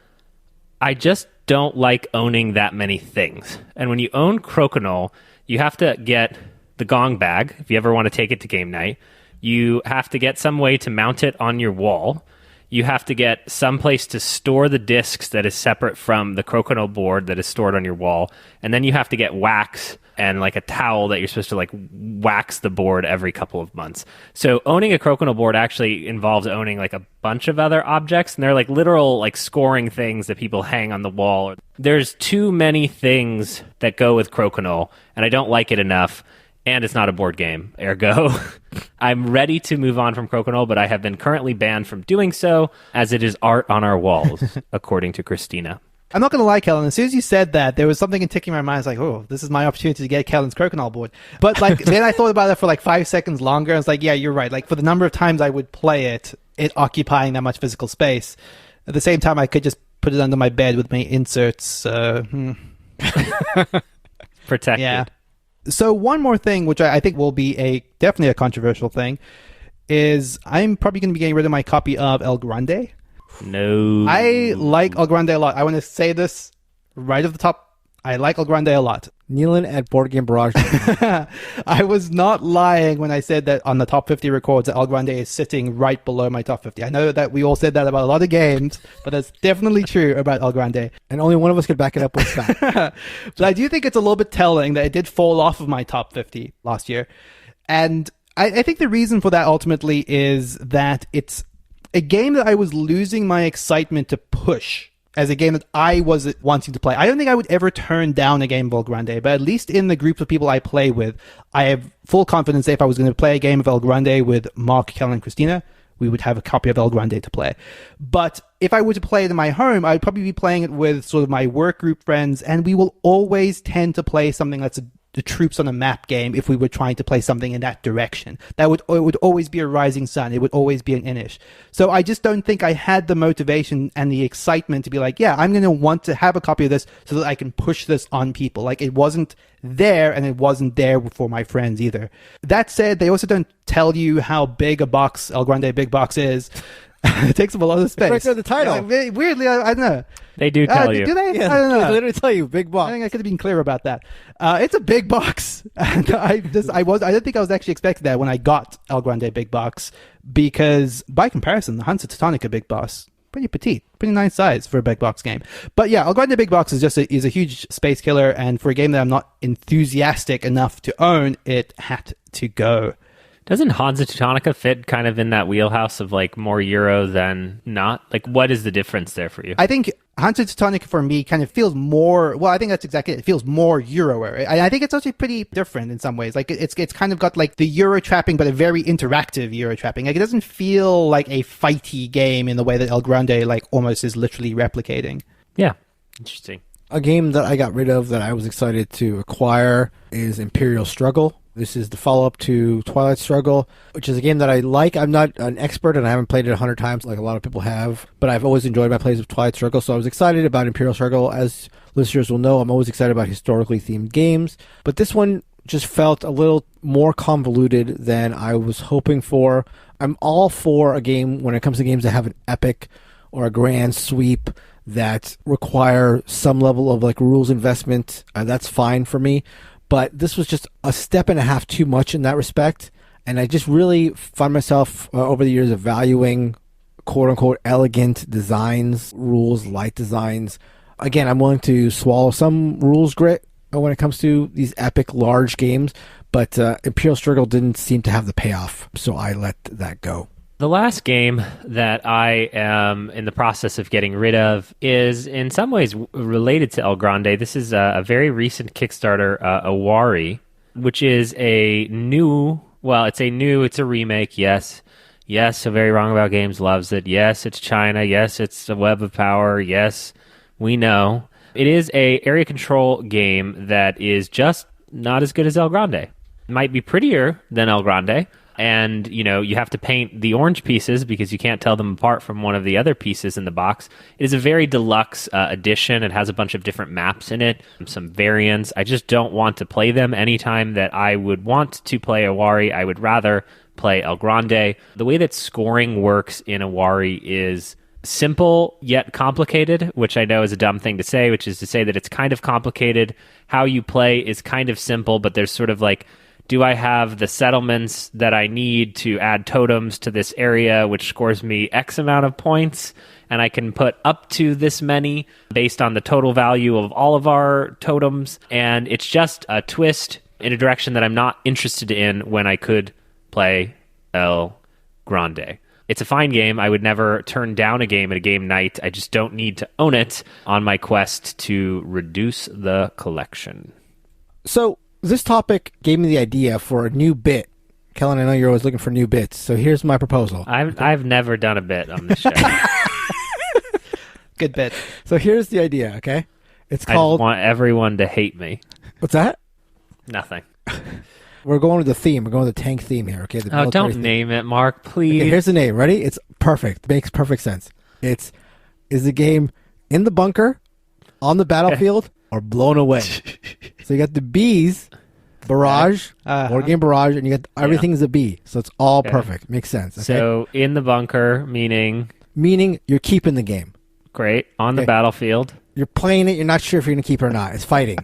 I just don't like owning that many things. And when you own Crokinole, you have to get the gong bag, if you ever want to take it to game night. You have to get some way to mount it on your wall. You have to get some place to store the discs that is separate from the Crokinole board that is stored on your wall. And then you have to get wax and like a towel that you're supposed to like wax the board every couple of months. So owning a Crokinole board actually involves owning like a bunch of other objects, and they're like literal like scoring things that people hang on the wall. There's too many things that go with Crokinole, and I don't like it enough. And it's not a board game, ergo. I'm ready to move on from Crokinole, but I have been currently banned from doing so, as it is art on our walls, according to Christina. I'm not going to lie, Kellen. As soon as you said that, there was something in ticking my mind. It's like, oh, this is my opportunity to get Kellen's Crokinole board. But like, then I thought about it for like 5 seconds longer. I was like, yeah, you're right. Like for the number of times I would play it occupying that much physical space. At the same time, I could just put it under my bed with my inserts. Protected. Yeah. So one more thing, which I think will be definitely a controversial thing, is I'm probably going to be getting rid of my copy of El Grande. No. I like El Grande a lot. I want to say this right off the top. I like El Grande a lot. Nealon at Board Game Barrage. I was not lying when I said that on the top 50 records that El Grande is sitting right below my top 50. I know that we all said that about a lot of games, but that's definitely true about El Grande. And only one of us could back it up with fact. But I do think it's a little bit telling that it did fall off of my top 50 last year. And I think the reason for that ultimately is that it's a game that I was losing my excitement to push as a game that I was wanting to play. I don't think I would ever turn down a game of El Grande, but at least in the group of people I play with, I have full confidence that if I was going to play a game of El Grande with Mark, Kellen, and Christina, we would have a copy of El Grande to play. But if I were to play it in my home, I'd probably be playing it with sort of my work group friends, and we will always tend to play something that's the troops on a map game if we were trying to play something in that direction. It would always be a Rising Sun. It would always be an Inish. So I just don't think I had the motivation and the excitement to be like, yeah, I'm going to want to have a copy of this so that I can push this on people. Like it wasn't there, and it wasn't there for my friends either. That said, they also don't tell you how big a box El Grande Big Box is. It takes up a lot of space. Right there in the title. Yeah, weirdly, I don't know. They do tell you. Do they? Yeah, I don't know. They literally tell you, big box. I think I could have been clear about that. It's a big box. And I don't think I was actually expecting that when I got El Grande Big Box, because by comparison, the Hansa Teutonica Big Box, pretty petite, pretty nice size for a big box game. But yeah, El Grande Big Box is just a huge space killer, and for a game that I'm not enthusiastic enough to own, it had to go. Doesn't Hansa Teutonica fit kind of in that wheelhouse of like more Euro than not? Like, what is the difference there for you? I think Hansa Teutonica for me kind of feels more, well, I think that's exactly it. It feels more Euro-wary. I think it's actually pretty different in some ways. Like, it's kind of got like the Euro trapping, but a very interactive Euro trapping. Like, it doesn't feel like a fighty game in the way that El Grande like almost is literally replicating. Yeah, interesting. A game that I got rid of that I was excited to acquire is Imperial Struggle. This is the follow-up to Twilight Struggle, which is a game that I like. I'm not an expert, and I haven't played it 100 times like a lot of people have, but I've always enjoyed my plays of Twilight Struggle, so I was excited about Imperial Struggle. As listeners will know, I'm always excited about historically themed games, but this one just felt a little more convoluted than I was hoping for. I'm all for a game when it comes to games that have an epic or a grand sweep that require some level of like rules investment. That's fine for me. But this was just a step and a half too much in that respect. And I just really find myself over the years of valuing quote-unquote elegant designs, rules, light designs. Again, I'm willing to swallow some rules grit when it comes to these epic, large games. But Imperial Struggle didn't seem to have the payoff, so I let that go. The last game that I am in the process of getting rid of is in some ways related to El Grande. This is a very recent Kickstarter, Iwari, which is it's a remake, yes. Yes, So Very Wrong About Games loves it. Yes, it's China. Yes, it's a Web of Power. Yes, we know. It is a area control game that is just not as good as El Grande. It might be prettier than El Grande. And, you have to paint the orange pieces because you can't tell them apart from one of the other pieces in the box. It is a very deluxe edition. It has a bunch of different maps in it, some variants. I just don't want to play them anytime that I would want to play Iwari. I would rather play El Grande. The way that scoring works in Iwari is simple yet complicated, which I know is a dumb thing to say, which is to say that it's kind of complicated. How you play is kind of simple, but there's sort of like, do I have the settlements that I need to add totems to this area, which scores me X amount of points, and I can put up to this many based on the total value of all of our totems, and it's just a twist in a direction that I'm not interested in when I could play El Grande. It's a fine game. I would never turn down a game at a game night. I just don't need to own it on my quest to reduce the collection. So, this topic gave me the idea for a new bit. Kellen, I know you're always looking for new bits, so here's my proposal. I've never done a bit on this show. Good bit. So here's the idea, okay? It's I called... just want everyone to hate me. What's that? Nothing. We're going with the theme. We're going with the tank theme here, okay? The don't theme. name it, Mark, please. Okay, here's the name. Ready? It's perfect. Makes perfect sense. Is the game in the bunker, on the battlefield, or blown away? So you got the B's, Barrage, board game Barrage, and you got everything's a B. So it's all perfect. Makes sense. Okay? So in the bunker, meaning you're keeping the game. Great. On the battlefield. You're playing it. You're not sure if you're going to keep it or not. It's fighting.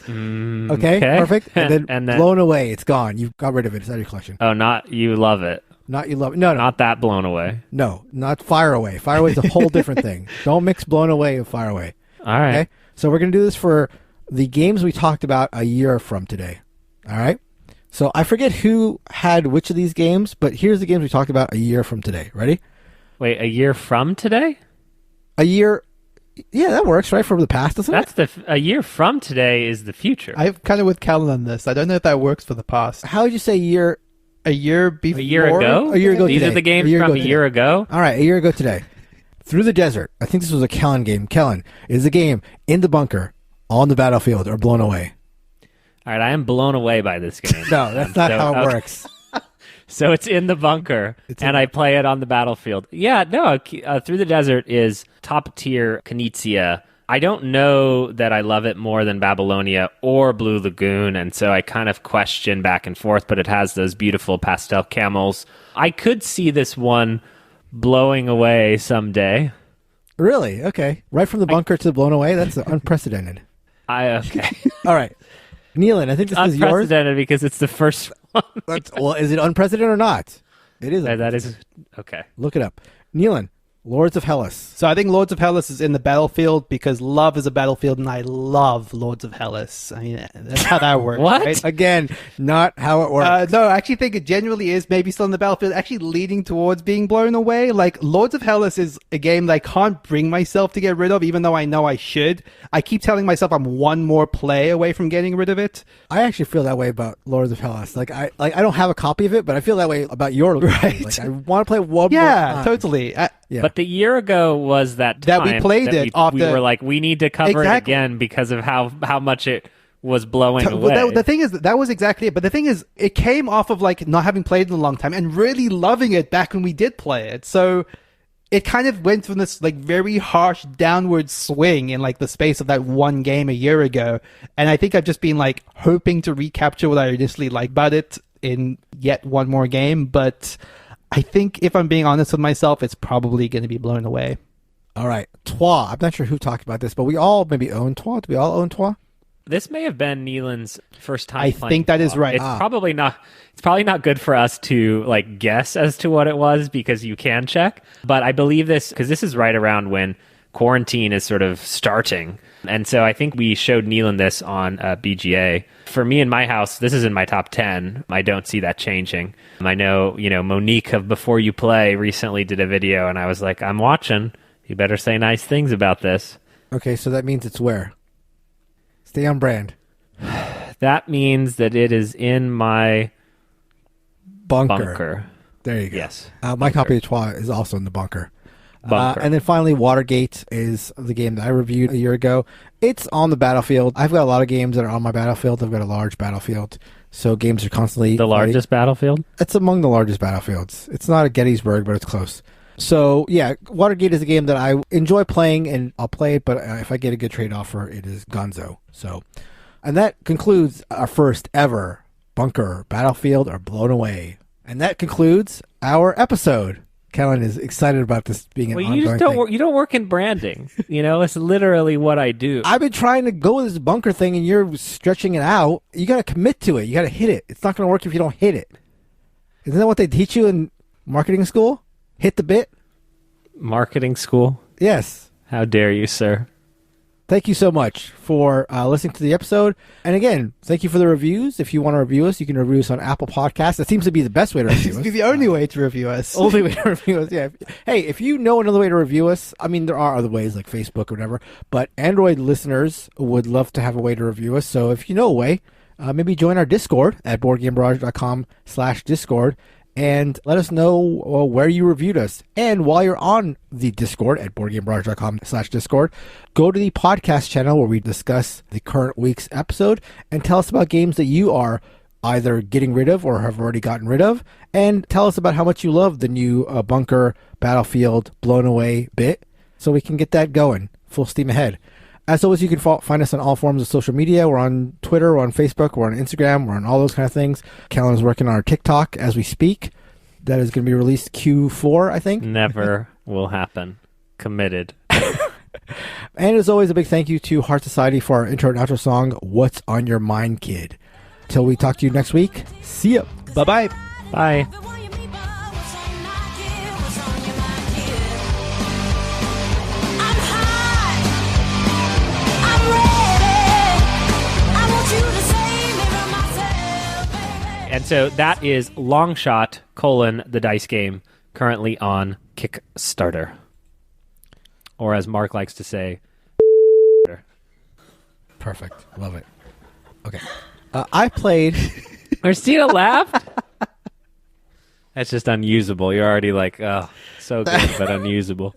Okay, perfect. And then blown away. It's gone. You've got rid of it. It's out of your collection. Oh, not you love it. Not you love it. No. Not that blown away. No, not fire away. Fire away is a whole different thing. Don't mix blown away and fire away. All right. Okay? So we're going to do this for the games we talked about a year from today. All right? So I forget who had which of these games, but here's the games we talked about a year from today. Ready? Wait, a year from today? A year... Yeah, that works, right? From the past, doesn't it? A year from today is the future. I'm kind of with Callan on this. I don't know if that works for the past. How would you say year... A year before? A year ago? A year ago These today. are the games from a year ago? All right, a year ago today. Through the Desert. I think this was a Kellen game. Kellen, is the game in the bunker, on the battlefield, or blown away? All right, I am blown away by this game. No, that's not how it works. So it's in the bunker, and I play it on the battlefield. Yeah, no, Through the Desert is top-tier Knizia. I don't know that I love it more than Babylonia or Blue Lagoon, and so I kind of question back and forth, but it has those beautiful pastel camels. I could see this one blowing away someday. Really? Okay. Right from the bunker to blown away? That's unprecedented. Okay. All right. Nealon, I think this is yours. Unprecedented because it's the first one. Well, is it unprecedented or not? It is. That is okay. Look it up. Nealon, Lords of Hellas. So I think Lords of Hellas is in the battlefield because love is a battlefield, and I love Lords of Hellas. I mean, that's how that works. What? Right? Again, not how it works. No, I actually think it genuinely is maybe still in the battlefield, actually leading towards being blown away. Like, Lords of Hellas is a game that I can't bring myself to get rid of, even though I know I should. I keep telling myself I'm one more play away from getting rid of it. I actually feel that way about Lords of Hellas. Like I don't have a copy of it, but I feel that way about your Right. Like, I want to play one more Yeah, time. totally. Yeah. But the year ago was that That we time played that it we, off we the- were like, we need to cover it Exactly. again because of how much it was blowing away. Well, the thing is, that was exactly it. But the thing is, it came off of like not having played in a long time and really loving it back when we did play it. So it kind of went from this like very harsh downward swing in like the space of that one game a year ago. And I think I've just been like hoping to recapture what I initially liked about it in yet one more game. But I think if I'm being honest with myself, it's probably going to be blown away. All right. Trois. I'm not sure who talked about this, but we all maybe own Trois. Do we all own Trois? This may have been Neelan's first time I playing think that is Trois. right. It's probably not. It's probably not good for us to like guess as to what it was because you can check. But I believe this because this is right around when quarantine is sort of starting, and so I think we showed Neelan this on BGA. For me in my house, this is in my top 10. I don't see that changing. I know, Monique of Before You Play recently did a video, and I was like, I'm watching. You better say nice things about this. Okay, so that means it's where? Stay on brand. That means that it is in my Bunker. There you go. Yes. My Bunker. copy of Trois is also in the bunker. Bunker. And then finally, Watergate is the game that I reviewed a year ago. It's on the battlefield. I've got a lot of games that are on my battlefield. I've got a large battlefield. So games are constantly... The largest battlefield? It's among the largest battlefields. It's not at Gettysburg, but it's close. So, yeah, Watergate is a game that I enjoy playing, and I'll play it, but if I get a good trade offer, it is gonzo. So, and that concludes our first ever Bunker Battlefield or Blown Away. And that concludes our episode. Kellen is excited about this being an ongoing you just don't thing. work, you don't work in branding. It's literally what I do. I've been trying to go with this bunker thing, and you're stretching it out. You got to commit to it. You got to hit it. It's not going to work if you don't hit it. Isn't that what they teach you in marketing school? Hit the bit? Marketing school? Yes. How dare you, sir? Thank you so much for listening to the episode. And again, thank you for the reviews. If you want to review us, you can review us on Apple Podcasts. That seems to be the best way to review us. It's the only way to review us. Only way to review us, yeah. Hey, if you know another way to review us, I mean, there are other ways like Facebook or whatever, but Android listeners would love to have a way to review us. So if you know a way, maybe join our Discord at boardgamebarrage.com/Discord and let us know where you reviewed us. And while you're on the Discord at boardgamebarrage.com/Discord, go to the podcast channel where we discuss the current week's episode and tell us about games that you are either getting rid of or have already gotten rid of, and tell us about how much you love the new Bunker Battlefield Blown Away bit so we can get that going full steam ahead. As always, you can find us on all forms of social media. We're on Twitter, we're on Facebook, we're on Instagram, we're on all those kind of things. Callan is working on our TikTok as we speak. That is going to be released Q4, I think. Never will happen. Committed. And as always, a big thank you to Heart Society for our intro and outro song, What's on Your Mind, Kid? Till we talk to you next week, see ya. Bye-bye. Bye. And so that is Longshot, the dice game, currently on Kickstarter. Or as Mark likes to say, Perfect. Love it. Okay. I played... Christina laughed? That's just unusable. You're already like, oh, so good, but unusable.